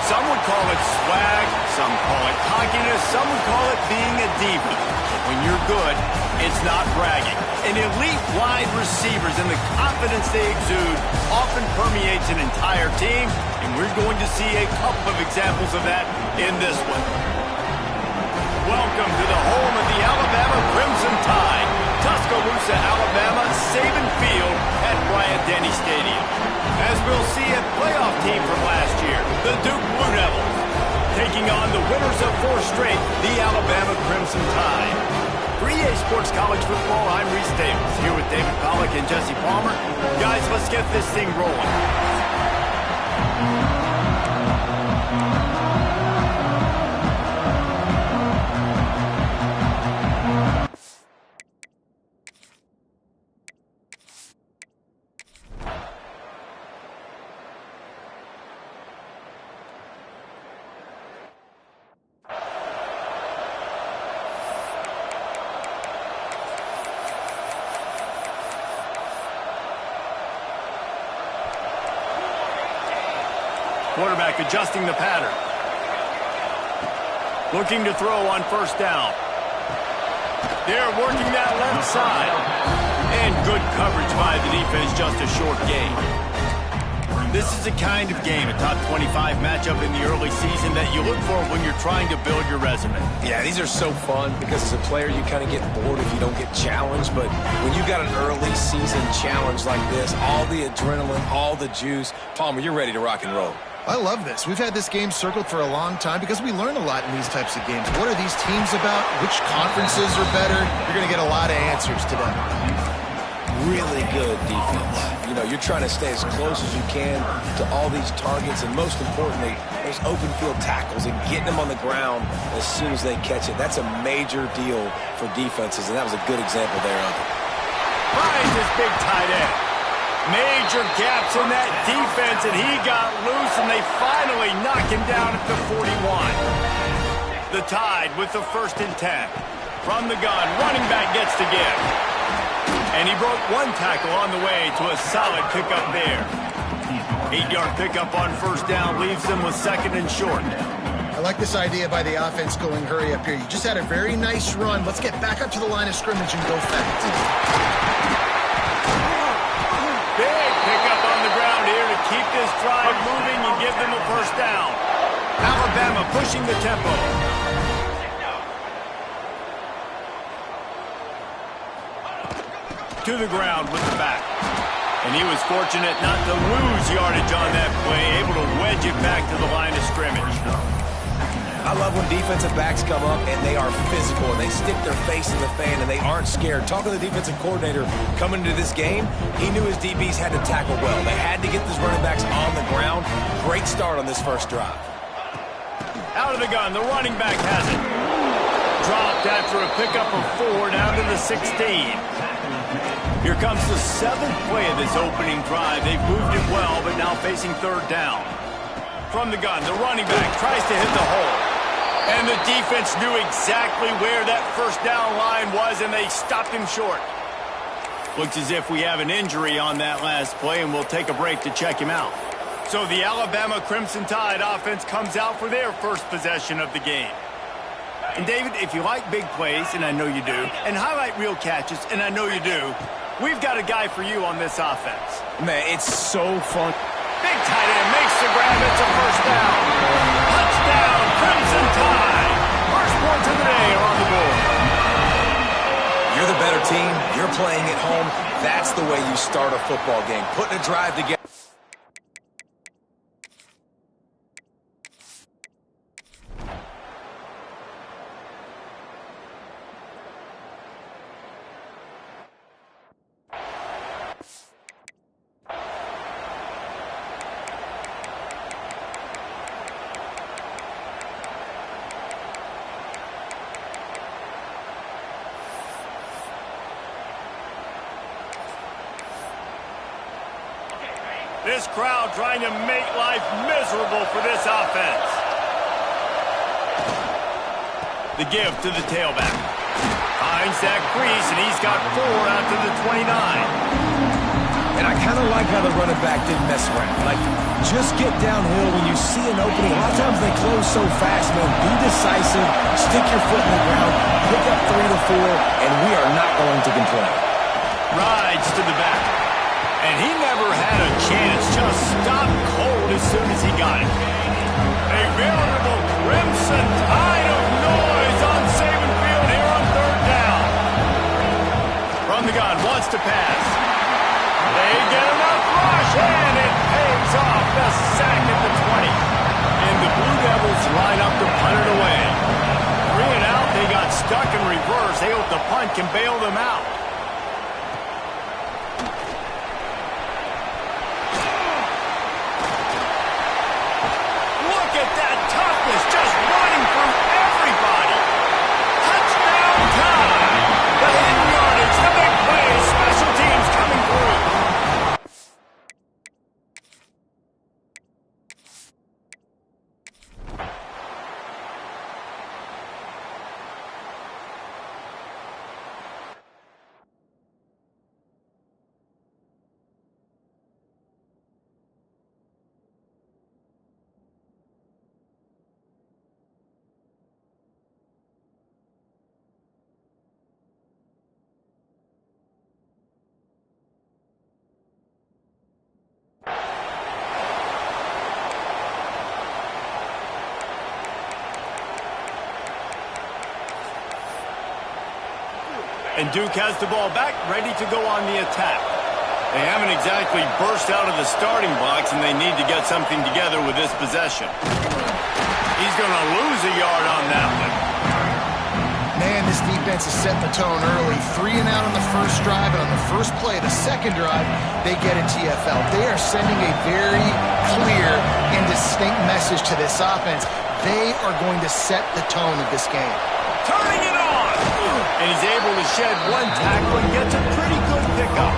Some would call it swag, some call it cockiness, some would call it being a diva. But when you're good, it's not bragging. And elite wide receivers and the confidence they exude often permeates an entire team, and we're going to see a couple of examples of that in this one. Welcome to the home of the Alabama Crimson Tide, Tuscaloosa, Alabama, Saban Field at Bryant-Denny Stadium. As we'll see a playoff team from last year, the Duke Blue Devils, taking on the winners of 4 straight, the Alabama Crimson Tide. For EA Sports College Football, I'm Reese Davis, here with David Pollack and Jesse Palmer. Guys, let's get this thing rolling. Quarterback adjusting the pattern. Looking to throw on first down. They're working that left side. And good coverage by the defense, just a short gain. This is the kind of game, a top 25 matchup in the early season, that you look for when you're trying to build your resume. Yeah, these are so fun because as a player you kind of get bored if you don't get challenged, but when you got an early season challenge like this, all the adrenaline, all the juice, Palmer, you're ready to rock and roll. I love this. We've had this game circled for a long time because we learn a lot in these types of games. What are these teams about? Which conferences are better? You're going to get a lot of answers today. Really good defense. You know, you're trying to stay as close as you can to all these targets, and most importantly, those open field tackles and getting them on the ground as soon as they catch it. That's a major deal for defenses, and that was a good example there of it. Finds his big tight end. Major gaps in that defense, and he got loose, and they finally knock him down at the 41. The Tide with the 1st and 10. From the gun, running back gets to give. And he broke 1 tackle on the way to a solid pickup there. 8-yard pickup on first down leaves them with 2nd and short. I like this idea by the offense going hurry up here. You just had a very nice run. Let's get back up to the line of scrimmage and go fast. Big pickup on the ground here to keep this drive moving and give them a first down. Alabama pushing the tempo. To the ground with the back. And he was fortunate not to lose yardage on that play, able to wedge it back to the line of scrimmage. I love when defensive backs come up and they are physical and they stick their face in the fan and they aren't scared. Talking to the defensive coordinator coming into this game, he knew his DBs had to tackle well. They had to get these running backs on the ground. Great start on this first drive. Out of the gun, the running back has it. Dropped after a pickup of 4 down to the 16. Here comes the 7th play of this opening drive. They've moved it well, but now facing 3rd down. From the gun, the running back tries to hit the hole. And the defense knew exactly where that first down line was, and they stopped him short. Looks as if we have an injury on that last play, and we'll take a break to check him out. So the Alabama Crimson Tide offense comes out for their first possession of the game. And David, if you like big plays, and I know you do, and highlight real catches, and I know you do, we've got a guy for you on this offense. Man, it's so fun. Big tight end makes the grab. It's a first down. Touchdown, Crimson Tide. First points of the day are on the board. You're the better team. You're playing at home. That's the way you start a football game. Putting a drive together. This crowd trying to make life miserable for this offense. The give to the tailback. Finds that crease, and he's got 4 out to the 29. And I kind of like how the running back didn't mess around. Like, just get downhill when you see an opening. A lot of times they close so fast, man. Be decisive, stick your foot in the ground, pick up 3 to 4, and we are not going to complain. Rides to the back. And he never had a chance, just stopped cold as soon as he got it. A veritable Crimson Tide of noise on Saban Field here on third down. From the gun, wants to pass. They get enough rush, and it pays off. The sack at the 20. And the Blue Devils line up to punt it away. 3 and out, they got stuck in reverse. They hope the punt can bail them out. And Duke has the ball back, ready to go on the attack. They haven't exactly burst out of the starting blocks, and they need to get something together with this possession. He's going to lose a yard on that one. Man, this defense has set the tone early. 3 and out on the first drive, and on the first play, the second drive, they get a TFL. They are sending a very clear and distinct message to this offense. They are going to set the tone of this game. Turning it on! And he's able to shed 1 tackle and gets a pretty good pickup.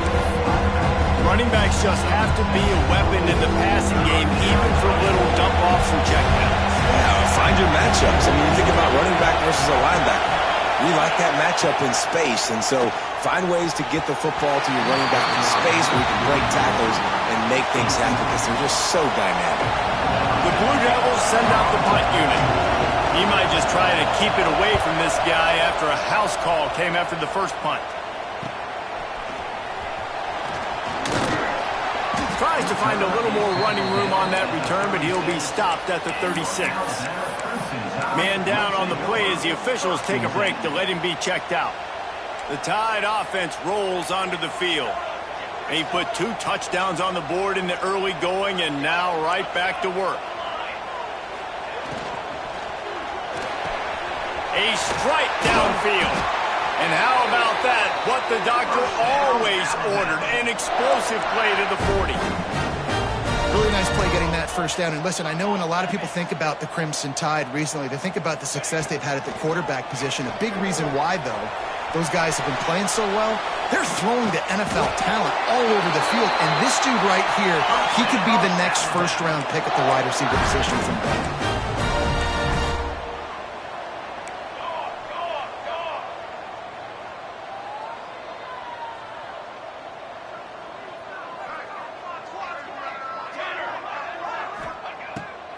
Running backs just have to be a weapon in the passing game, even for little dump-offs and checkdowns. Yeah, find your matchups. I mean, you think about running back versus a linebacker. We like that matchup in space, and so find ways to get the football to your running back in space where you can break tackles and make things happen because they're just so dynamic. The Blue Devils send out the punt unit. He might just try to keep it away from this guy after a house call came after the first punt. Tries to find a little more running room on that return, but he'll be stopped at the 36. Man down on the play as the officials take a break to let him be checked out. The Tide offense rolls onto the field. He put 2 touchdowns on the board in the early going, and now right back to work. A strike downfield. And how about that? What the doctor always ordered, an explosive play to the 40. Really nice play getting that first down. And listen, I know when a lot of people think about the Crimson Tide recently, they think about the success they've had at the quarterback position. A big reason why, though, those guys have been playing so well, they're throwing to NFL talent all over the field. And this dude right here, he could be the next first-round pick at the wide receiver position from them.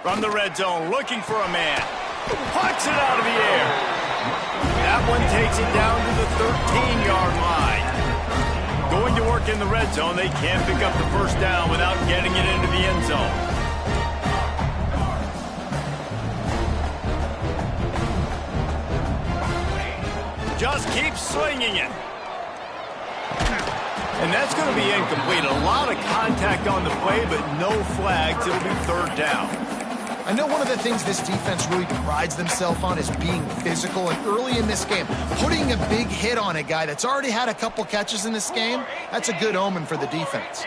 From the red zone, looking for a man. Puts it out of the air. That one takes it down to the 13-yard line. Going to work in the red zone, they can't pick up the first down without getting it into the end zone. Just keep slinging it. And that's going to be incomplete. A lot of contact on the play, but no flags. It'll be third down. I know one of the things this defense really prides themselves on is being physical, and early in this game, putting a big hit on a guy that's already had a couple catches in this game, that's a good omen for the defense.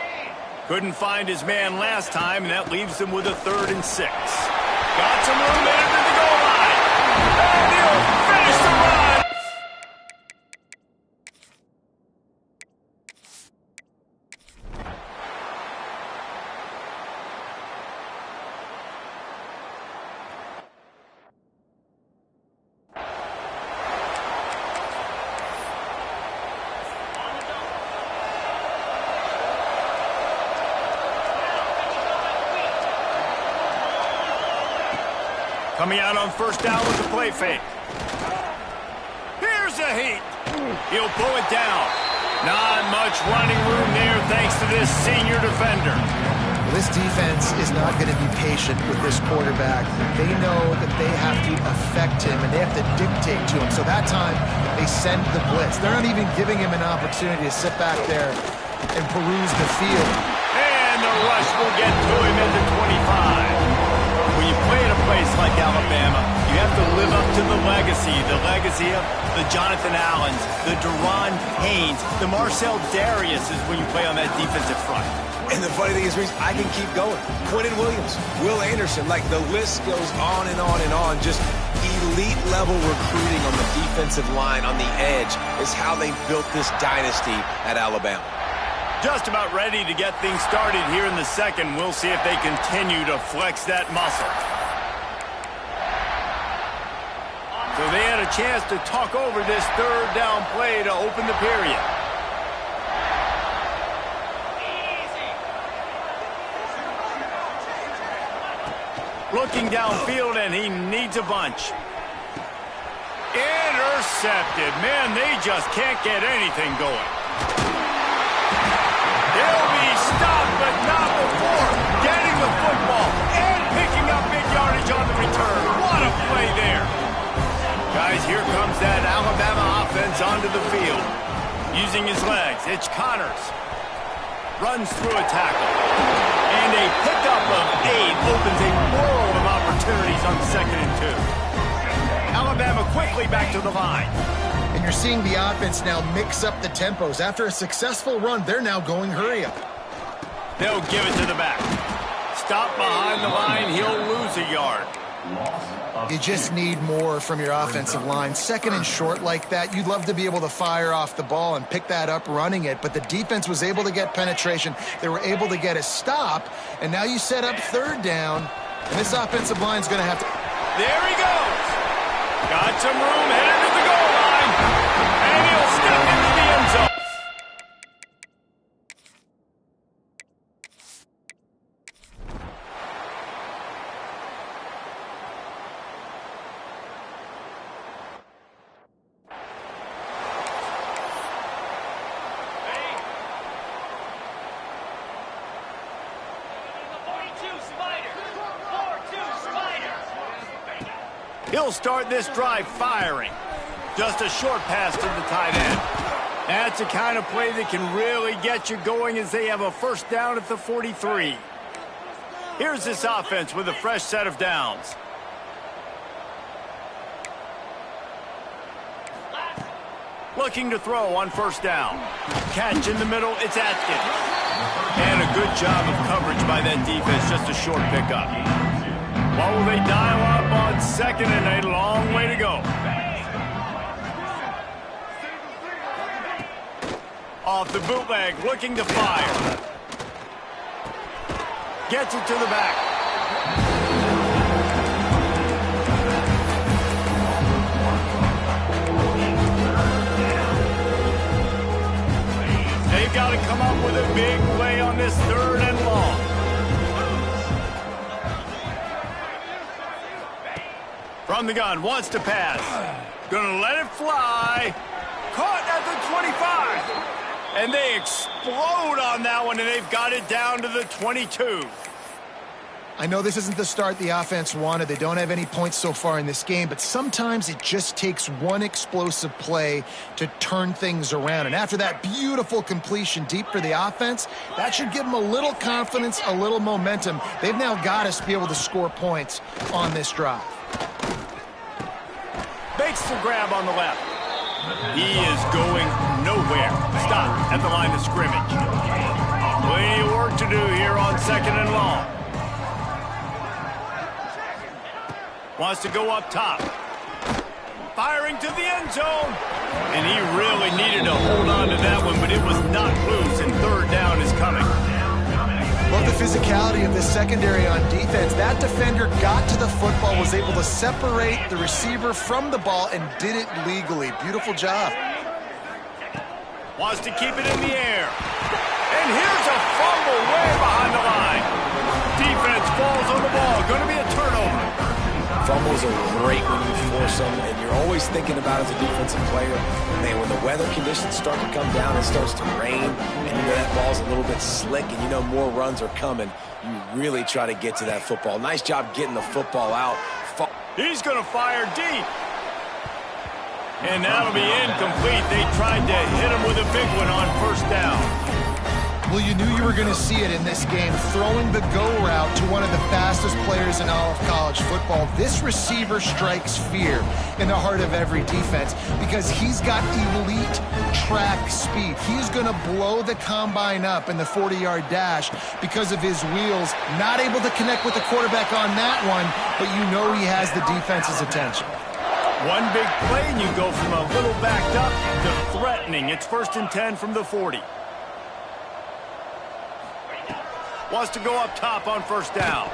Couldn't find his man last time, and that leaves him with a 3rd and 6. Got some room in to the goal line. And he'll finish the run. Coming out on first down with the play fake. Here's a heat. He'll pull it down. Not much running room there thanks to this senior defender. This defense is not going to be patient with this quarterback. They know that they have to affect him, and they have to dictate to him. So that time, they send the blitz. They're not even giving him an opportunity to sit back there and peruse the field. And the rush will get to him at the 25. When you play in a place like Alabama, you have to live up to the legacy of the Jonathan Allens, the Deron Haynes, the Marcel Dariuses when you play on that defensive front. And the funny thing is, Reese, I can keep going. Quentin Williams, Will Anderson, like the list goes on and on and on. Just elite level recruiting on the defensive line, on the edge, is how they built this dynasty at Alabama. Just about ready to get things started here in the second. We'll see if they continue to flex that muscle. So they had a chance to talk over this 3rd down play to open the period. Looking downfield, and he needs a bunch. Intercepted. Man, they just can't get anything going. He'll be stopped, but not before getting the football and picking up big yardage on the return. What a play there. Guys, here comes that Alabama offense onto the field. Using his legs, it's Connors. Runs through a tackle. And a pickup of 8 opens a world of opportunities on 2nd and 2. Alabama quickly back to the line. And you're seeing the offense now mix up the tempos. After a successful run, they're now going hurry up. They'll give it to the back. Stop behind the line, he'll lose a yard. You just need more from your offensive line. 2nd and short like that, you'd love to be able to fire off the ball and pick that up running it, but the defense was able to get penetration. They were able to get a stop, and now you set up 3rd down, and this offensive line's going to have to... There he goes. Got some room, headed to the goal line, and he'll step into the end zone. He'll start this drive firing. Just a short pass to the tight end. That's the kind of play that can really get you going as they have a first down at the 43. Here's this offense with a fresh set of downs. Looking to throw on first down. Catch in the middle, it's Atkins. And a good job of coverage by that defense, just a short pickup. What will they dial up on 2nd and 8? Long way to go. Off the bootleg, looking to fire. Gets it to the back. They've got to come up with a big play on this 3rd and long. From the gun, wants to pass. Gonna let it fly. Caught at the 25. And they explode on that one, and they've got it down to the 22. I know this isn't the start the offense wanted. They don't have any points so far in this game, but sometimes it just takes one explosive play to turn things around. And after that beautiful completion deep for the offense, that should give them a little confidence, a little momentum. They've now got us to be able to score points on this drive. Makes the grab on the left. He is going nowhere. Stop at the line of scrimmage. Plenty of work to do here on 2nd and long. Wants to go up top. Firing to the end zone. And he really needed to hold on to that one, but it was not loose, and 3rd down is coming. Love the physicality of this secondary on defense. That defender got to the football, was able to separate the receiver from the ball, and did it legally. Beautiful job. Wants to keep it in the air. And here's a fumble way behind the line. Defense falls on the ball. Going to be a turnover. Fumbles are great when you force them, and you're always thinking about as a defensive player, man, when the weather conditions start to come down, it starts to rain, and you know that ball's a little bit slick, and you know more runs are coming, you really try to get to that football. Nice job getting the football out. He's going to fire deep. And that'll be incomplete. They tried to hit him with a big one on 1st down. Well, you knew you were going to see it in this game, throwing the go route to one of the fastest players in all of college football. This receiver strikes fear in the heart of every defense because he's got elite track speed. He's going to blow the combine up in the 40-yard dash because of his wheels. Not able to connect with the quarterback on that one, but you know he has the defense's attention. One big play, and you go from a little backed up to threatening. It's 1st and 10 from the 40. Wants to go up top on 1st down.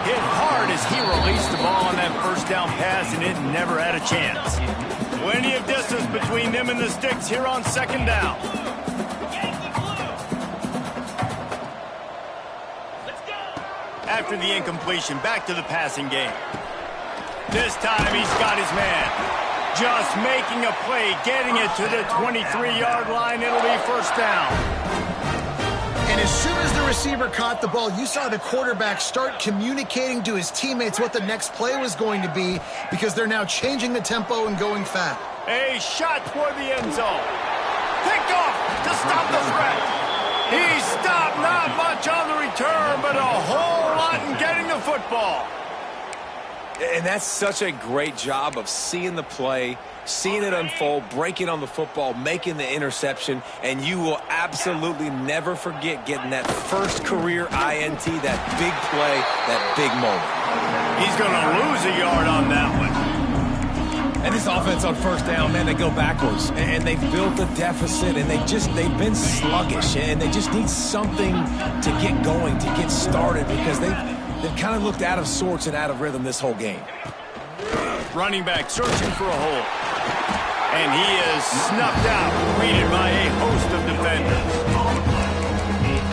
Hit hard as he released the ball on that 1st down pass, and it never had a chance. Plenty of distance between them and the sticks here on 2nd down. After the incompletion, back to the passing game. This time he's got his man. Just making a play, getting it to the 23-yard line. It'll be 1st down. And as soon as the receiver caught the ball, you saw the quarterback start communicating to his teammates what the next play was going to be because they're now changing the tempo and going fast. A shot toward the end zone. Picked off to stop the threat. He stopped, not much on the return, but a whole lot in getting the football. And that's such a great job of seeing the play, seeing it unfold, breaking on the football, making the interception, and you will absolutely never forget getting that first career INT, that big play, that big moment. He's going to lose a yard on that one. And this offense on 1st down, man, they go backwards, and they've built a deficit, and they've been sluggish, and they just need something to get going, to get started, because they've kind of looked out of sorts and out of rhythm this whole game. Running back searching for a hole. And he is snuffed out, greeted by a host of defenders.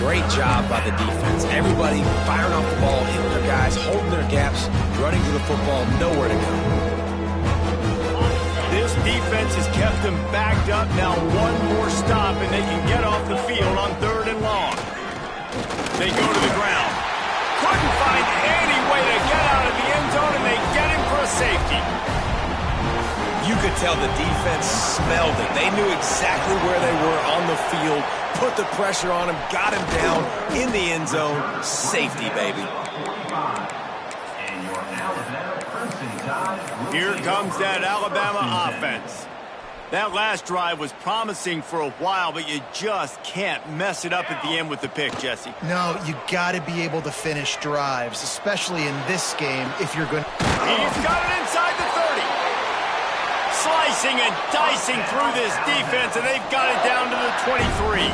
Great job by the defense. Everybody firing off the ball, hitting their guys, holding their gaps, running to the football, nowhere to go. This defense has kept them backed up. Now one more stop, and they can get off the field on 3rd and long. They go to the ground. Couldn't find any way to get out of the end zone, and they get him for a safety. You could tell the defense smelled it. They knew exactly where they were on the field, put the pressure on him, got him down in the end zone. Safety, baby. Here comes that Alabama offense. That last drive was promising for a while, but you just can't mess it up at the end with the pick, Jesse. No, you got to be able to finish drives, especially in this game if you're going to... He's got it inside the 30. Slicing and dicing through this defense, and they've got it down to the 23.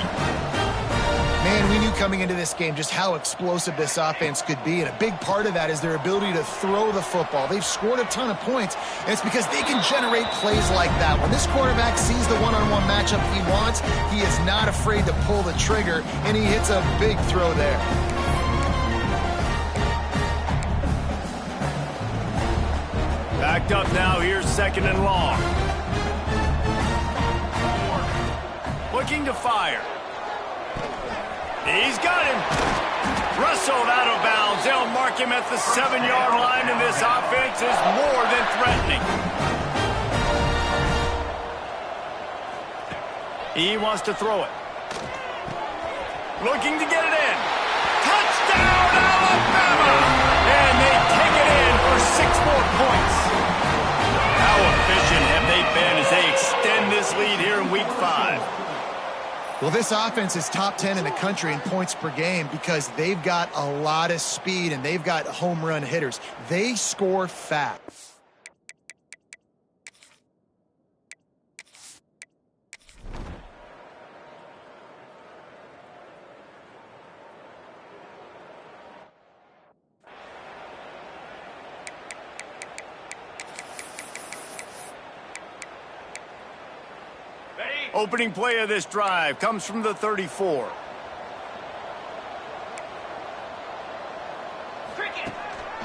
Man, we knew coming into this game just how explosive this offense could be, and a big part of that is their ability to throw the football. They've scored a ton of points, and it's because they can generate plays like that. When this quarterback sees the one-on-one matchup he wants, he is not afraid to pull the trigger, and he hits a big throw there. Back Backed up now, here's 2nd and long. Looking to fire. He's got him. Wrestled out of bounds. They'll mark him at the 7-yard line, and this offense is more than threatening. He wants to throw it. Looking to get it in. Touchdown, Alabama! And they take it in for 6 more points. How efficient have they been as they extend this lead here in Week 5? Well, this offense is top 10 in the country in points per game because they've got a lot of speed and they've got home run hitters. They score fast. Opening play of this drive comes from the 34.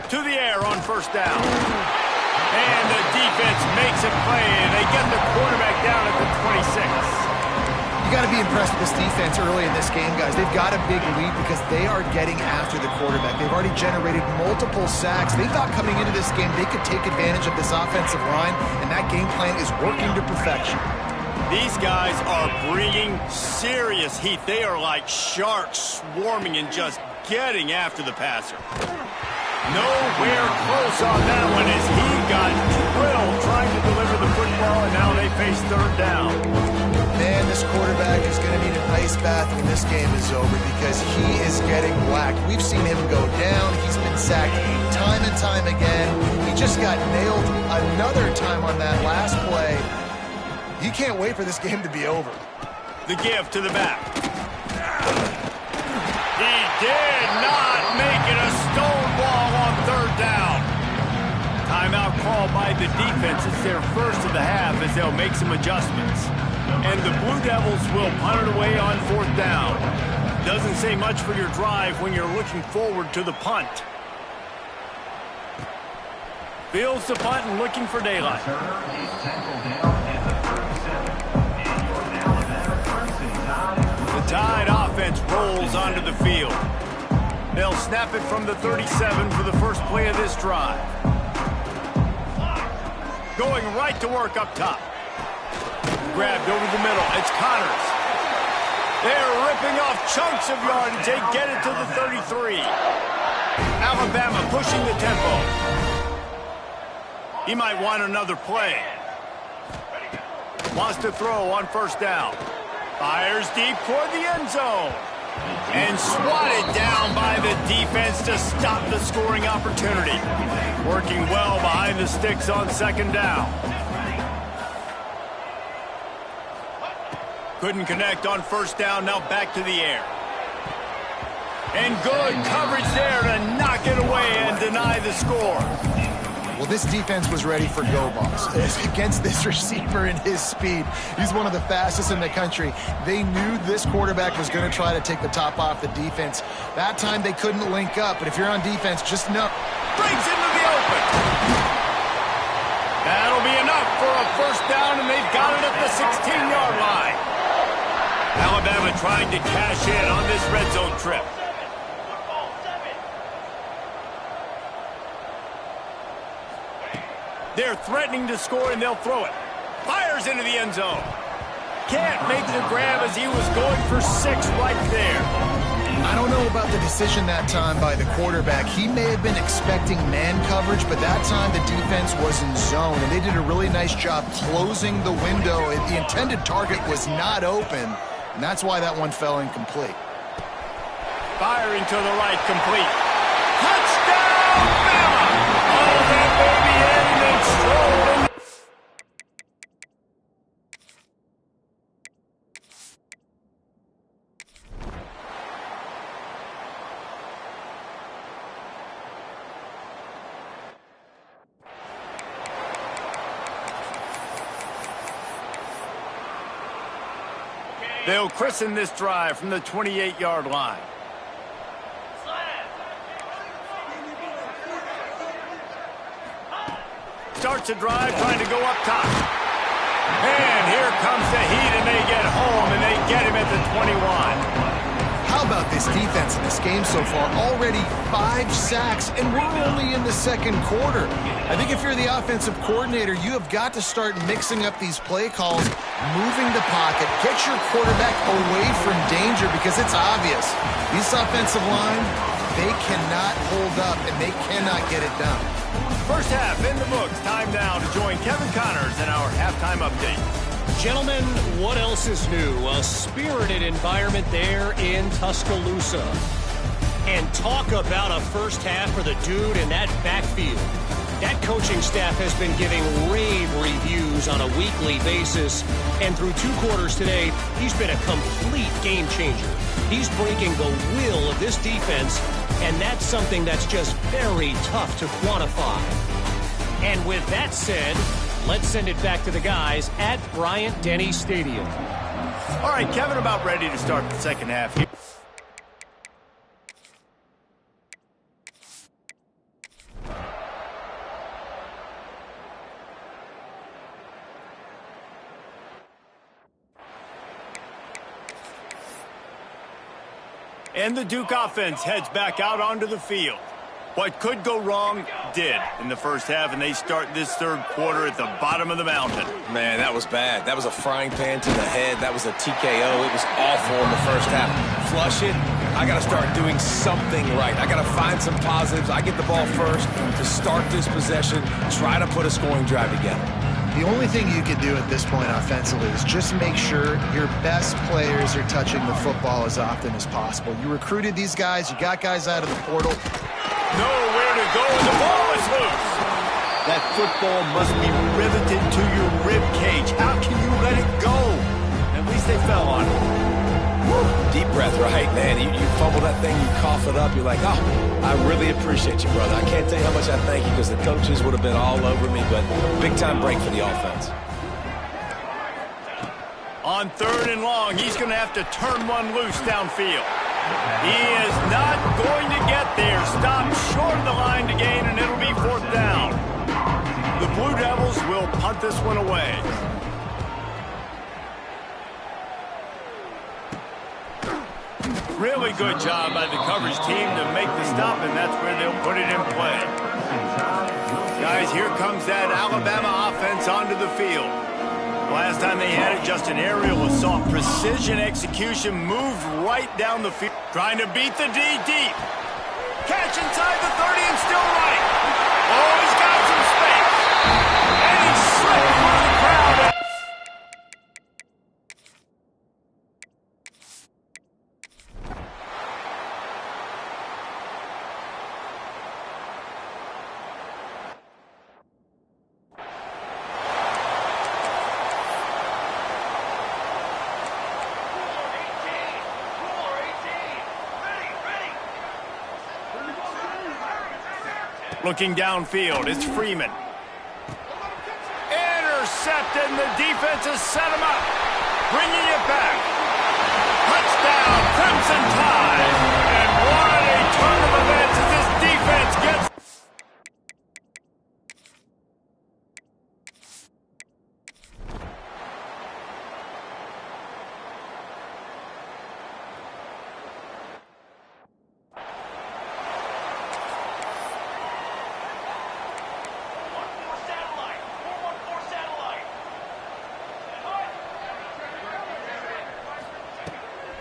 To the air on 1st down. And the defense makes a play, and they get the quarterback down at the 26. You got to be impressed with this defense early in this game, guys. They've got a big lead because they are getting after the quarterback. They've already generated multiple sacks. They thought coming into this game they could take advantage of this offensive line, and that game plan is working to perfection. These guys are bringing serious heat. They are like sharks swarming and just getting after the passer. Nowhere close on that one as he got drilled trying to deliver the football, and now they face 3rd down. Man, this quarterback is going to need an ice bath when this game is over because he is getting whacked. We've seen him go down. He's been sacked time and time again. He just got nailed another time on that last play. You can't wait for this game to be over. The give to the back. He did not make it a stonewall on 3rd down. Timeout called by the defense. It's their first of the half as they'll make some adjustments. And the Blue Devils will punt it away on 4th down. Doesn't say much for your drive when you're looking forward to the punt. Fields the punt and looking for daylight. The Tide offense rolls onto the field. They'll snap it from the 37 for the first play of this drive. Going right to work up top. Grabbed over the middle. It's Connors. They're ripping off chunks of yardage. They get it to the 33. Alabama pushing the tempo. He might want another play. Wants to throw on 1st down. Fires deep toward the end zone. And swatted down by the defense to stop the scoring opportunity. Working well behind the sticks on 2nd down. Couldn't connect on 1st down, now back to the air. And good coverage there to knock it away and deny the score. Well, this defense was ready for go balls against this receiver and his speed. He's one of the fastest in the country. They knew this quarterback was going to try to take the top off the defense. That time they couldn't link up, but if you're on defense, just know. Brings into the open. That'll be enough for a 1st down, and they've got it at the 16-yard line. Alabama trying to cash in on this red zone trip. They're threatening to score, and they'll throw it. Fires into the end zone. Can't make the grab as he was going for 6 right there. I don't know about the decision that time by the quarterback. He may have been expecting man coverage, but that time the defense was in zone, and they did a really nice job closing the window. The intended target was not open, and that's why that one fell incomplete. Firing to the right, complete. Touchdown, Bama! Oh, that baby in and strolling. They'll christen this drive from the 28-yard line. Starts a drive trying to go up top. And here comes the heat, and they get home, and they get him at the 21. How about this defense in this game so far? Already 5 sacks, and we're only in the second quarter. I think if you're the offensive coordinator, you have got to start mixing up these play calls, moving the pocket, get your quarterback away from danger, because it's obvious. This offensive line, they cannot hold up, and they cannot get it done. First half in the books. Time now to join Kevin Connors in our halftime update. Gentlemen, what else is new? A spirited environment there in Tuscaloosa. And talk about a first half for the dude in that backfield. That coaching staff has been giving rave reviews on a weekly basis. And through 2 quarters today, he's been a complete game changer. He's breaking the will of this defense, and that's something that's just very tough to quantify. And with that said, let's send it back to the guys at Bryant-Denny Stadium. All right, Kevin, about ready to start the second half here. And the Duke offense heads back out onto the field. What could go wrong did in the first half, and they start this third quarter at the bottom of the mountain. Man, that was bad. That was a frying pan to the head. That was a TKO. It was awful in the first half. Flush it. I got to start doing something right. I got to find some positives. I get the ball first to start this possession, try to put a scoring drive together. The only thing you can do at this point offensively is just make sure your best players are touching the football as often as possible. You recruited these guys. You got guys out of the portal. Nowhere to go, and the ball is loose. That football must be riveted to your rib cage. How can you let it go? At least they fell on it. Woo. Deep breath, right, man? You fumble that thing, you cough it up, you're like, oh, I really appreciate you, brother. I can't tell you how much I thank you, because the coaches would have been all over me, but big-time break for the offense. On 3rd and long, he's going to have to turn one loose downfield. He is not going to get there. Stop short of the line to gain, and it'll be 4th down. The Blue Devils will punt this one away. Really good job by the coverage team to make the stop, and that's where they'll put it in play. Guys, here comes that Alabama offense onto the field. Last time they had it, just an aerial assault. Precision execution, moved right down the field. Trying to beat the D deep. Catch inside the 30 and still right. Oh, he's got some space. And he slipped through the crowd. Looking downfield, it's Freeman. Intercepted, and the defense has set him up. Bringing it back. Touchdown, Crimson Tide. And what a turn of events as this defense gets.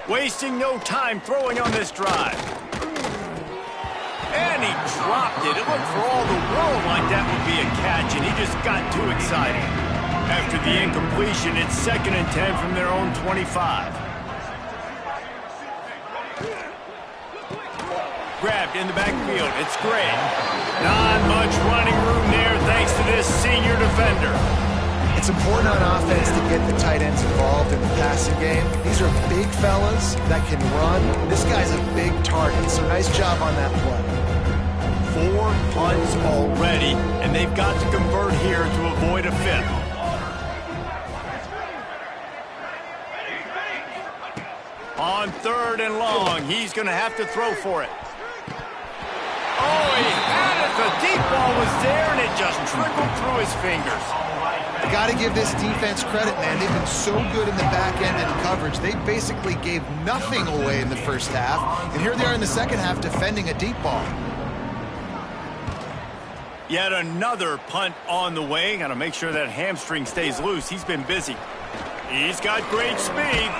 Wasting no time throwing on this drive. And he dropped it. It looked for all the world like that would be a catch, and he just got too excited. After the incompletion, it's 2nd and 10 from their own 25. Grabbed in the backfield. It's Gray. Not much running room there thanks to this senior defender. It's important on offense to get the tight ends involved in the passing game. These are big fellas that can run. This guy's a big target, so nice job on that play. 4 punts already, and they've got to convert here to avoid a 5th. On 3rd and long, he's going to have to throw for it. Oh, he had it, the deep football was there, and it just trickled through his fingers. You got to give this defense credit, man. They've been so good in the back end and coverage. They basically gave nothing away in the first half, and here they are in the second half defending a deep ball. Yet another punt on the way. Got to make sure that hamstring stays loose. He's been busy. He's got great speed.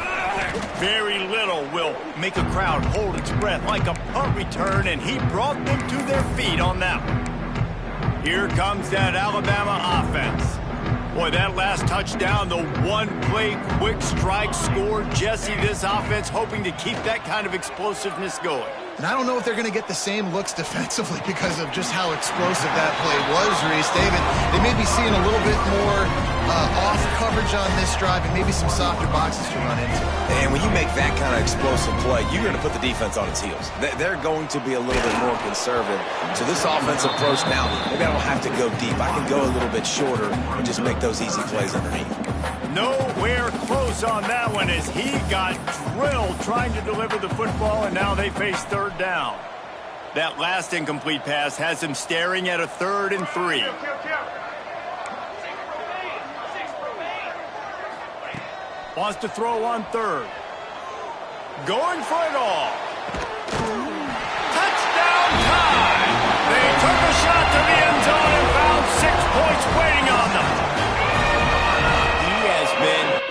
Very little will make a crowd hold its breath like a punt return, and he brought them to their feet on that one. Here comes that Alabama offense. Boy, that last touchdown, the one-play quick strike score. Jesse, this offense hoping to keep that kind of explosiveness going. And I don't know if they're going to get the same looks defensively because of just how explosive that play was, Reese. David, they may be seeing a little bit more off coverage on this drive and maybe some softer boxes to run into. And when you make that kind of explosive play, you're going to put the defense on its heels. They're going to be a little bit more conservative. So this offensive approach now, maybe I don't have to go deep. I can go a little bit shorter and just make those easy plays underneath. Nowhere close on that one as he got drilled trying to deliver the football, and now they face third down. That last incomplete pass has him staring at a 3rd and 3. Wants to throw on 3rd. Going for it all. Touchdown time! They took a shot to the end zone and found 6 points waiting on them. He has been...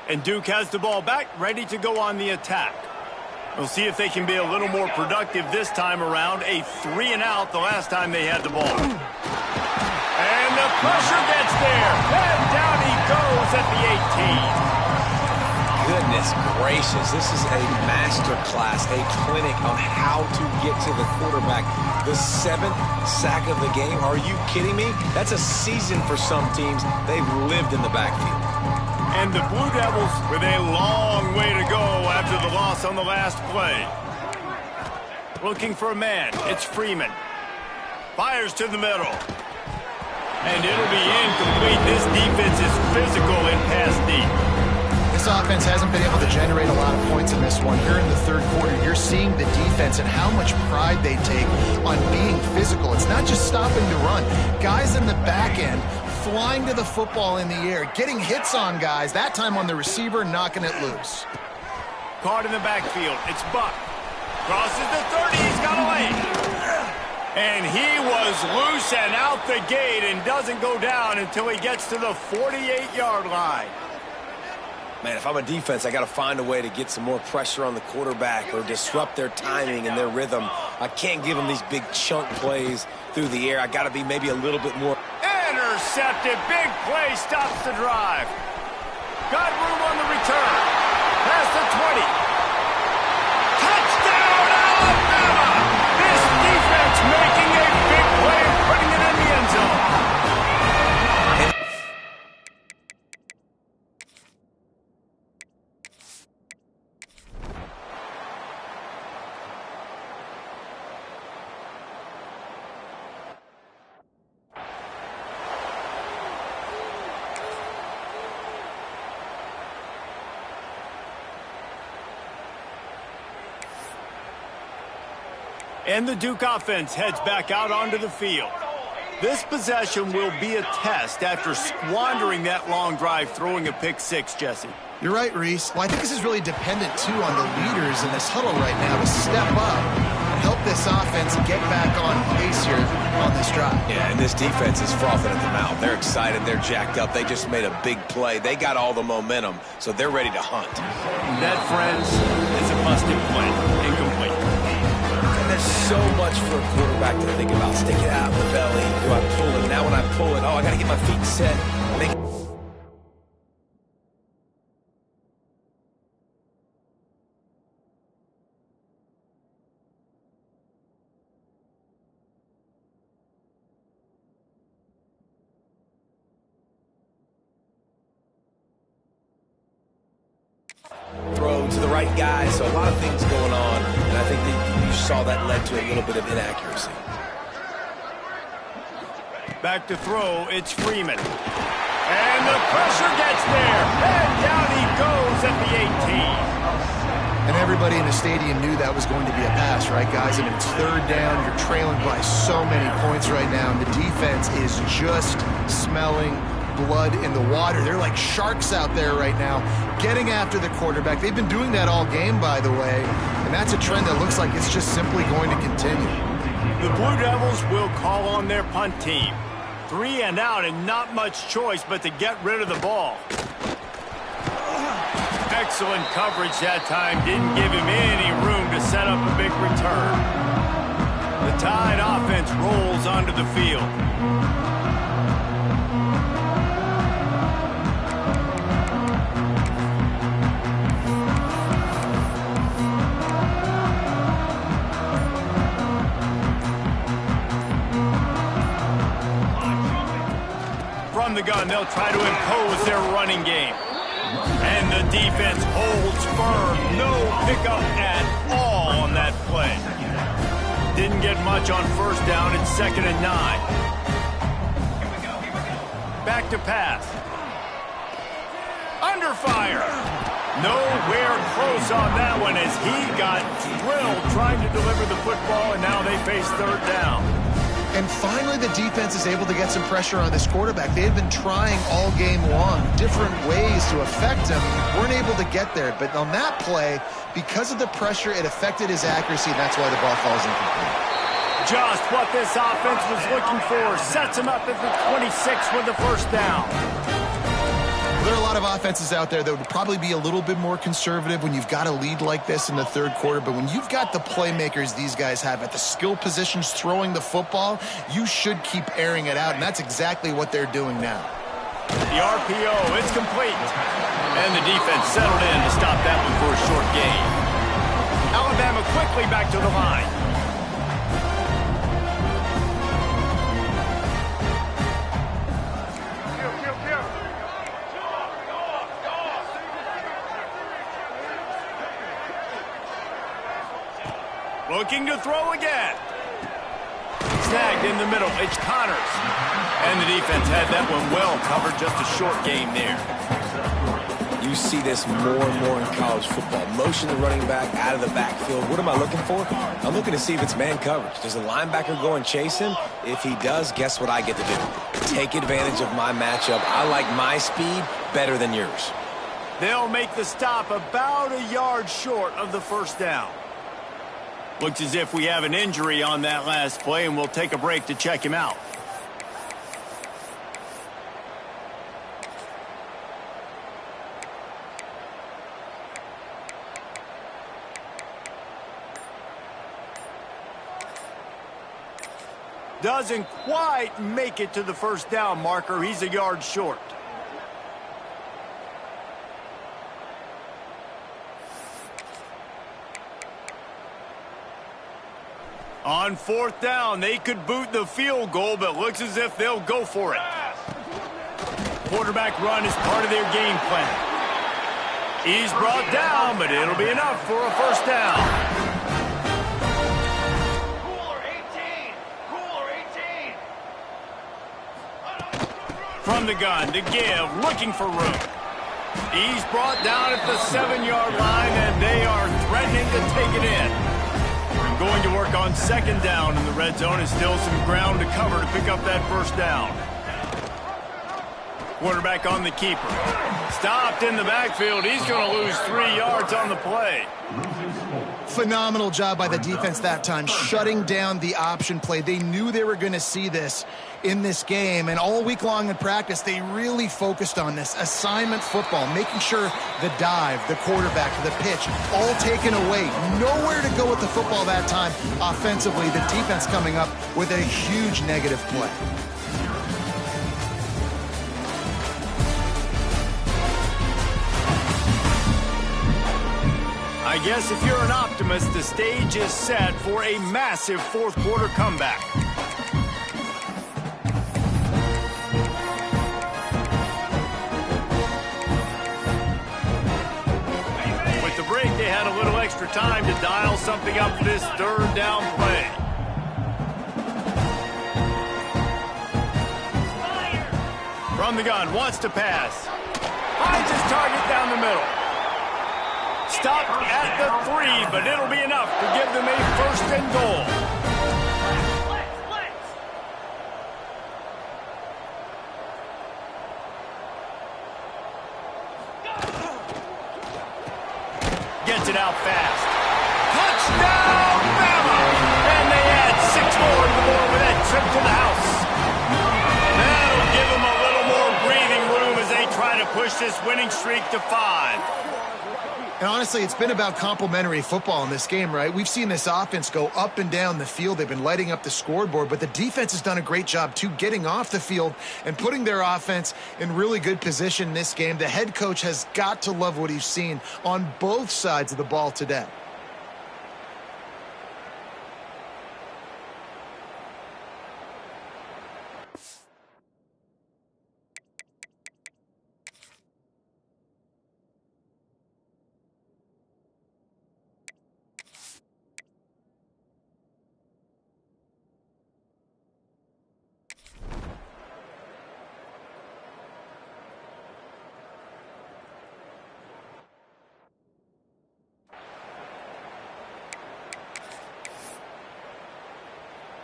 And Duke has the ball back, ready to go on the attack. We'll see if they can be a little more productive this time around. A 3-and-out the last time they had the ball. And the pressure gets there. And down he goes at the 18. Goodness gracious, this is a master class, a clinic on how to get to the quarterback. The 7th sack of the game. Are you kidding me? That's a season for some teams. They've lived in the backfield. And the Blue Devils with a long way to go after the loss on the last play. Looking for a man. It's Freeman. Fires to the middle. And it'll be incomplete. This defense is physical and pass deep. This offense hasn't been able to generate a lot of points in this one. Here in the third quarter, you're seeing the defense and how much pride they take on being physical. It's not just stopping to run. Guys in the back end flying to the football in the air, getting hits on guys, that time on the receiver, knocking it loose. Caught in the backfield. It's Buck. Crosses the 30. He's got a lane. And he was loose and out the gate and doesn't go down until he gets to the 48-yard line. Man, if I'm a defense, I got to find a way to get some more pressure on the quarterback or disrupt their timing and their rhythm. I can't give them these big chunk plays through the air. I got to be maybe a little bit more... Intercepted. Big play stops the drive. Got room on the return. Past the 20. Touchdown, Alabama! This defense making a big play and putting it in the end zone. And the Duke offense heads back out onto the field. This possession will be a test after squandering that long drive, throwing a pick six, Jesse. You're right, Reese. Well, I think this is really dependent, too, on the leaders in this huddle right now to step up and help this offense get back on pace here on this drive. Yeah, and this defense is frothing at the mouth. They're excited. They're jacked up. They just made a big play. They got all the momentum, so they're ready to hunt. That, friends, is a busted play. Incomplete. And there's so much for a quarterback to think about. Stick it out in the belly. Do I pull it? Now when I pull it, oh, I got to get my feet set. Make right guys, so a lot of things going on, and I think that you saw that led to a little bit of inaccuracy. Back to throw, it's Freeman. And the pressure gets there, and down he goes at the 18. And everybody in the stadium knew that was going to be a pass, right, guys? I mean, it's third down. You're trailing by so many points right now, and the defense is just smelling blood in the water. They're like sharks out there right now, getting after the quarterback. They've been doing that all game, by the way, and that's a trend that looks like it's just simply going to continue. The Blue Devils will call on their punt team. 3 and out, and not much choice but to get rid of the ball. Excellent coverage that time. Didn't give him any room to set up a big return. The Tide offense rolls onto the field. From the gun, they'll try to impose their running game. And the defense holds firm. No pickup at all on that play. Didn't get much on first down. It's 2nd and 9. Back to pass. Under fire. Nowhere close on that one as he got drilled trying to deliver the football, and now they face third down. And finally, the defense is able to get some pressure on this quarterback. They had been trying all game long, different ways to affect him. Weren't able to get there. But on that play, because of the pressure, it affected his accuracy, and that's why the ball falls incomplete. Just what this offense was looking for. Sets him up at the 26 with the first down. There are a lot of offenses out there that would probably be a little bit more conservative when you've got a lead like this in the third quarter, but when you've got the playmakers these guys have at the skill positions throwing the football, you should keep airing it out, and that's exactly what they're doing now. The RPO, it's complete. And the defense settled in to stop that one for a short gain. Alabama quickly back to the line. Looking to throw again. Snagged in the middle. It's Connors. And the defense had that one well covered. Just a short game there. You see this more and more in college football. Motion the running back out of the backfield. What am I looking for? I'm looking to see if it's man coverage. Does the linebacker go and chase him? If he does, guess what I get to do? Take advantage of my matchup. I like my speed better than yours. They'll make the stop about a yard short of the first down. Looks as if we have an injury on that last play, and we'll take a break to check him out. Doesn't quite make it to the first down marker. He's a yard short. On fourth down, they could boot the field goal, but looks as if they'll go for it. Quarterback run is part of their game plan. He's brought down, but it'll be enough for a first down. Cooler 18! Cooler 18! From the gun to give, looking for room. He's brought down at the 7-yard line, and they are threatening to take it in. Going to work on second down in the red zone, and still some ground to cover to pick up that first down. Quarterback on the keeper. Stopped in the backfield. He's going to lose 3 yards on the play. Phenomenal job by the defense that time, shutting down the option play. They knew they were going to see this in this game, and all week long in practice, they really focused on this assignment football, making sure the dive, the quarterback, the pitch, all taken away. Nowhere to go with the football that time offensively. The defense coming up with a huge negative play. I guess if you're an optimist, the stage is set for a massive fourth quarter comeback. With the break, they had after time to dial something up for this third down play. From the gun, wants to pass. Finds his target down the middle. Stopped at the 3, but it'll be enough to give them a first and goal. Gets it out fast. Touchdown, Bama! And they add 6 more to the board with that trip to the house. That'll give them a little more breathing room as they try to push this winning streak to 5. And honestly, it's been about complementary football in this game, right? We've seen this offense go up and down the field. They've been lighting up the scoreboard, but the defense has done a great job, too, getting off the field and putting their offense in really good position in this game. The head coach has got to love what he's seen on both sides of the ball today.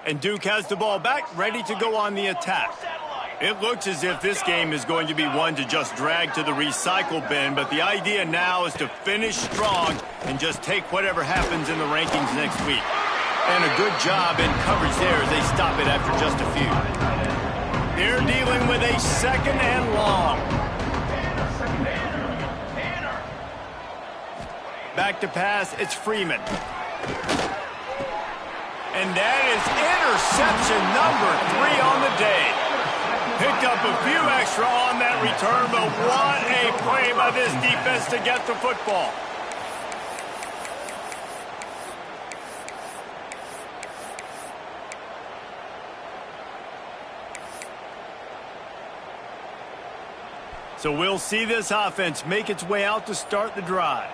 And Duke has the ball back, ready to go on the attack. It looks as if this game is going to be one to just drag to the recycle bin, but the idea now is to finish strong and just take whatever happens in the rankings next week. And a good job in coverage there as they stop it after just a few. They're dealing with a second and long. Back to pass, it's Freeman. And that is interception number 3 on the day. Picked up a few extra on that return, but what a play by this defense to get the football. So we'll see this offense make its way out to start the drive.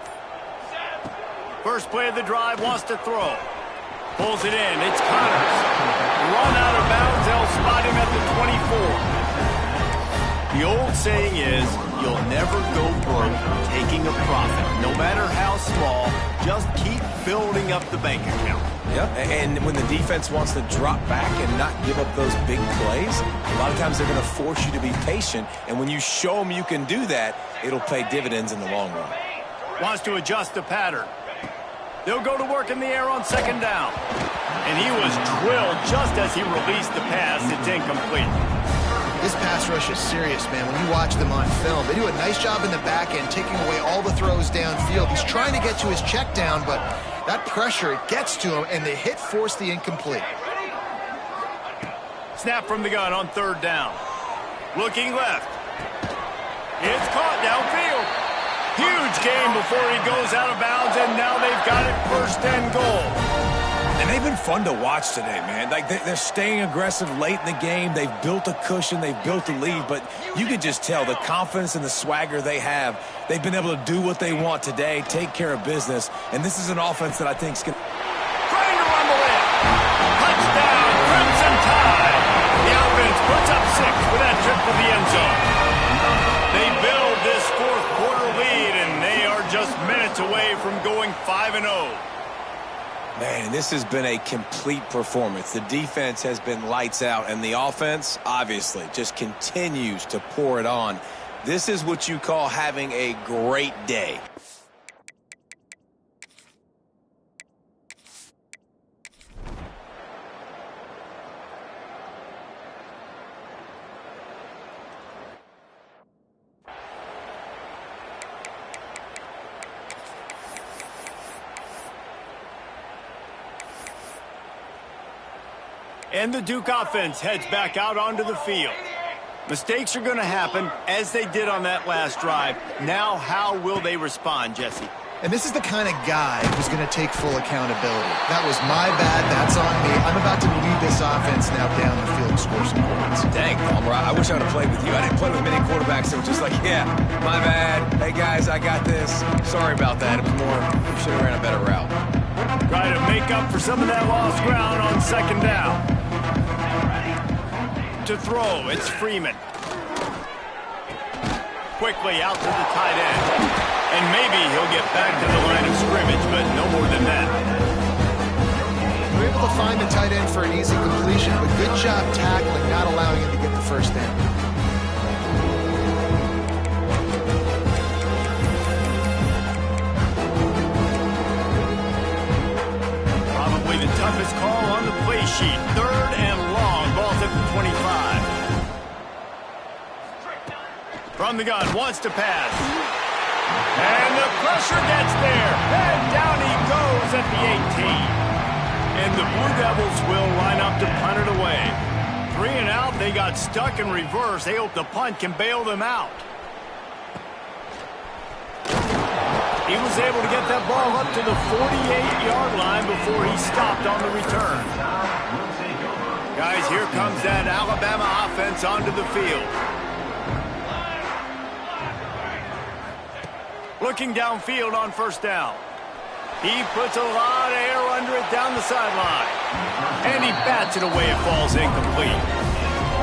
First play of the drive, wants to throw. Pulls it in. It's Connors. Run out of bounds. They'll spot him at the 24. The old saying is, you'll never go broke taking a profit. No matter how small, just keep building up the bank account. Yep, and when the defense wants to drop back and not give up those big plays, a lot of times they're going to force you to be patient. And when you show them you can do that, it'll pay dividends in the long run. Wants to adjust the pattern. They'll go to work in the air on second down. And he was drilled just as he released the pass. It's incomplete. This pass rush is serious, man. When you watch them on film, they do a nice job in the back end, taking away all the throws downfield. He's trying to get to his check down, but that pressure, it gets to him, and the hit forced the incomplete. Snap from the gun on third down. Looking left. It's caught downfield. Huge gain before he goes out of bounds, and now they've got it first and goal. And they've been fun to watch today, man. Like they're staying aggressive late in the game. They've built a cushion. They've built a lead. But you can just tell the confidence and the swagger they have. They've been able to do what they want today, take care of business. And this is an offense that I think is going to... Trying to rumble in. Touchdown, Crimson Tide. The offense puts up 6 with that trip to the end zone. They build this fourth quarter lead, and they are just minutes away from going 5-0. Man, this has been a complete performance. The defense has been lights out, and the offense, obviously, just continues to pour it on. This is what you call having a great day. And the Duke offense heads back out onto the field. Mistakes are going to happen, as they did on that last drive. Now, how will they respond, Jesse? And this is the kind of guy who's going to take full accountability. That was my bad. That's on me. I'm about to lead this offense now down the field and score some points. Dang, Palmer, I wish I would have played with you. I didn't play with many quarterbacks that were just like, yeah, my bad. Hey, guys, I got this. Sorry about that. It was more, we should have ran a better route. Try to make up for some of that lost ground on second down. To throw, it's Freeman. Quickly out to the tight end. And maybe he'll get back to the line of scrimmage, but no more than that. We're able to find the tight end for an easy completion, but good job tackling, not allowing him to get the first down. Probably the toughest call on the play sheet. 3rd and long. Ball's at the 25. From the gun, wants to pass. And the pressure gets there. And down he goes at the 18. And the Blue Devils will line up to punt it away. 3 and out, they got stuck in reverse. They hope the punt can bail them out. He was able to get that ball up to the 48-yard line before he stopped on the return. Guys, here comes that Alabama offense onto the field. Looking downfield on first down. He puts a lot of air under it down the sideline. And he bats it away. It falls incomplete.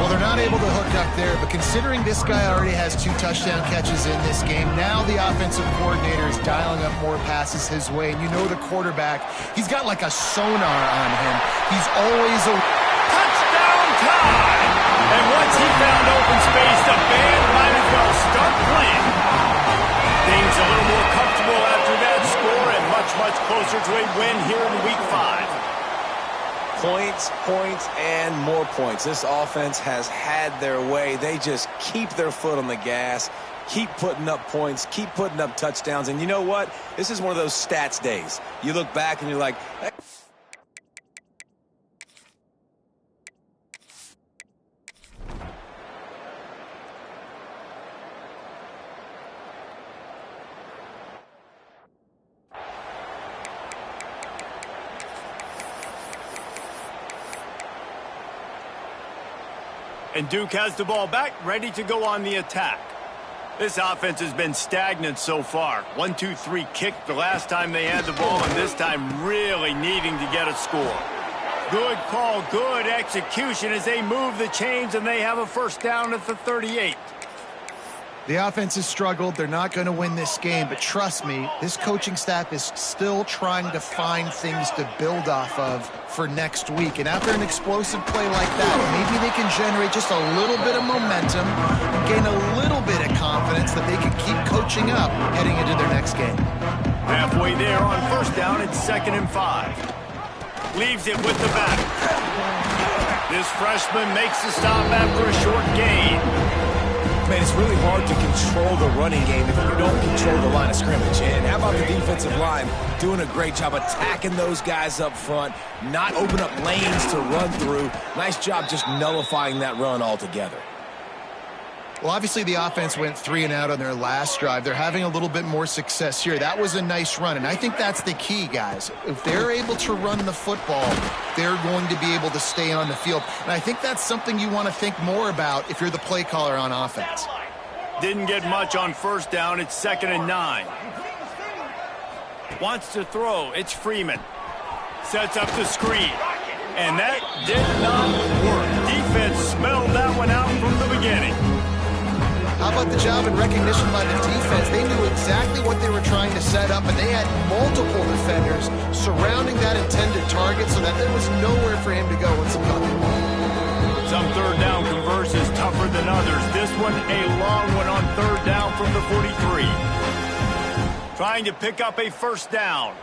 Well, they're not able to hook up there, but considering this guy already has 2 touchdown catches in this game, now the offensive coordinator is dialing up more passes his way. And you know the quarterback, he's got like a sonar on him. He's always a touchdown time. And once he found open space, the band might as well start playing. Things a little more comfortable after that score and much closer to a win here in week 5. Points, points, and more points. This offense has had their way. They just keep their foot on the gas, keep putting up points, keep putting up touchdowns. And you know what? This is one of those stats days. You look back and you're like, hey. And Duke has the ball back, ready to go on the attack. This offense has been stagnant so far. 1-2-3 kick the last time they had the ball, and this time really needing to get a score. Good call, good execution as they move the chains, and they have a first down at the 38. The offense has struggled. They're not going to win this game, but trust me, this coaching staff is still trying to find things to build off of for next week. And after an explosive play like that, maybe they can generate just a little bit of momentum, gain a little bit of confidence that they can keep coaching up heading into their next game. Halfway there on first down, it's 2nd and 5. Leaves it with the back. This freshman makes the stop after a short gain. Man, it's really hard to control the running game if you don't control the line of scrimmage. And how about the defensive line doing a great job attacking those guys up front, not open up lanes to run through. Nice job just nullifying that run altogether. Well, obviously the offense went 3 and out on their last drive. They're having a little bit more success here. That was a nice run, and I think that's the key, guys. If they're able to run the football, they're going to be able to stay on the field. And I think that's something you want to think more about if you're the play caller on offense. Didn't get much on first down. It's 2nd and 9. Wants to throw. It's Freeman. Sets up the screen. And that did not work. Defense smelled that one out from the beginning. How about the job and recognition by the defense? They knew exactly what they were trying to set up, and they had multiple defenders surrounding that intended target so that there was nowhere for him to go once he got the ball. Some third down conversions tougher than others. This one a long one on third down from the 43. Trying to pick up a first down.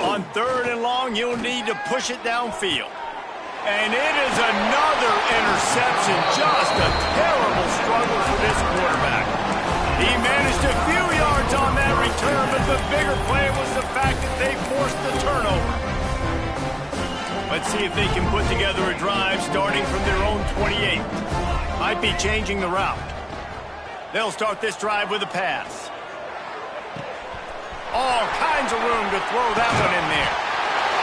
On 3rd and long, you'll need to push it downfield. And it is another interception. Just a terrible struggle for this quarterback. He managed a few yards on that return, but the bigger play was the fact that they forced the turnover. Let's see if they can put together a drive starting from their own 28. Might be changing the route. They'll start this drive with a pass. All kinds of room to throw that one in there.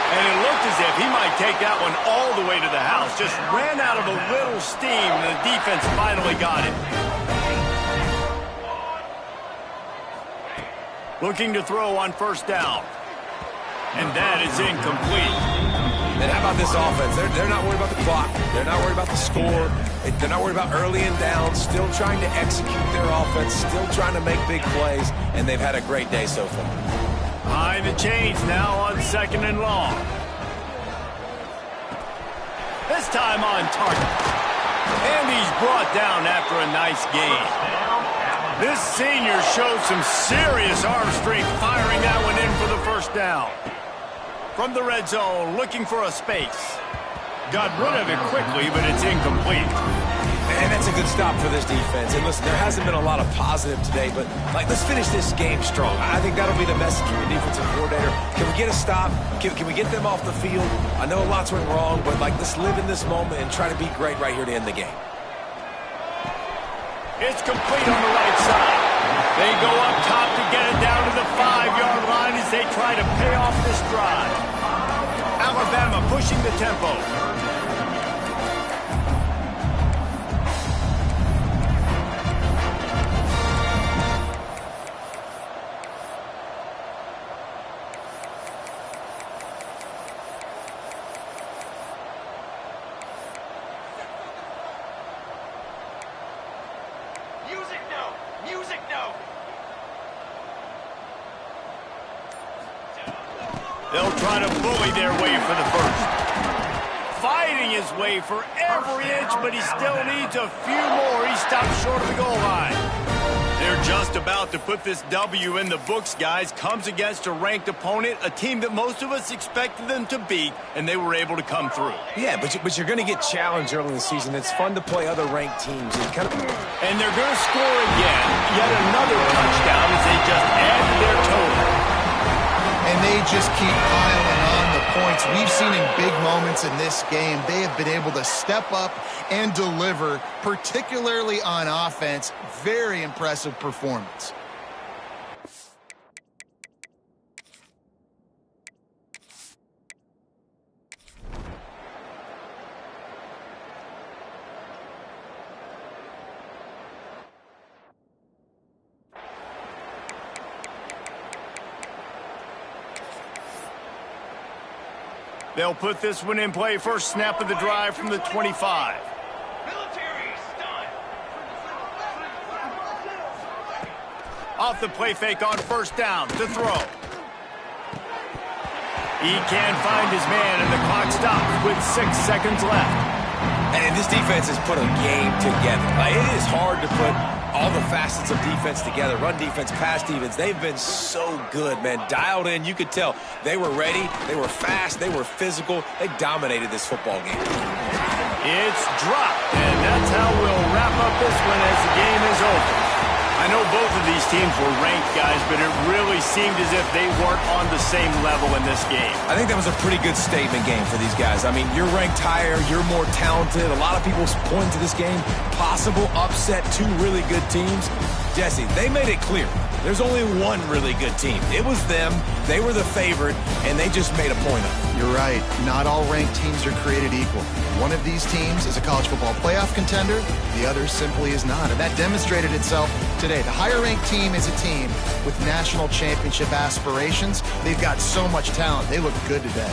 And it looked as if he might take that one all the way to the house. Just ran out of a little steam, and the defense finally got it. Looking to throw on first down. And that is incomplete. And how about this offense? They're not worried about the clock. They're not worried about the score. They're not worried about early and down. Still trying to execute their offense. Still trying to make big plays. And they've had a great day so far. Behind the chains now on 2nd and long. This time on target. And he's brought down after a nice gain. This senior showed some serious arm strength firing that one in for the first down. From the red zone, looking for a space. Got rid of it quickly, but it's incomplete. And that's a good stop for this defense. And listen, there hasn't been a lot of positive today, but let's finish this game strong. I think that'll be the message from the defensive coordinator. Can we get a stop? Can we get them off the field? I know lots went wrong, but let's live in this moment and try to be great right here to end the game. It's complete on the right side. They go up top to get it down to the 5-yard line as they try to pay off this drive. Alabama pushing the tempo. Music note. They'll try to bully their way for the first. Fighting his way for every inch, but he still needs a few more. He stops short of the goal line. They're just about to put this W in the books, guys. Comes against a ranked opponent, a team that most of us expected them to beat, and they were able to come through. Yeah, but you're going to get challenged early in the season. It's fun to play other ranked teams. And they're going to score again. Yet another touchdown as they just add to their total. And they just keep piling on the points. We've seen in big moments in this game, they have been able to step up and deliver, particularly on offense. Very impressive performance. They'll put this one in play. First snap of the drive from the 25. Military stun. Off the play fake on first down to throw. He can't find his man, and the clock stops with 6 seconds left. And this defense has put a game together. It is hard to put all the facets of defense together. Run defense, pass defense. They've been so good, man. Dialed in. You could tell they were ready. They were fast. They were physical. They dominated this football game. It's dropped, and that's how we'll wrap up this one as the game is over. I know both of these teams were ranked, guys, but it really seemed as if they weren't on the same level in this game. I think that was a pretty good statement game for these guys. I mean, you're ranked higher, you're more talented. A lot of people point to this game, possible upset, two really good teams. Jesse, they made it clear. There's only one really good team. It was them. They were the favorite, and they just made a point of it. You're right. Not all ranked teams are created equal. One of these teams is a college football playoff contender. The other simply is not. And that demonstrated itself today. The higher-ranked team is a team with national championship aspirations. They've got so much talent. They look good today.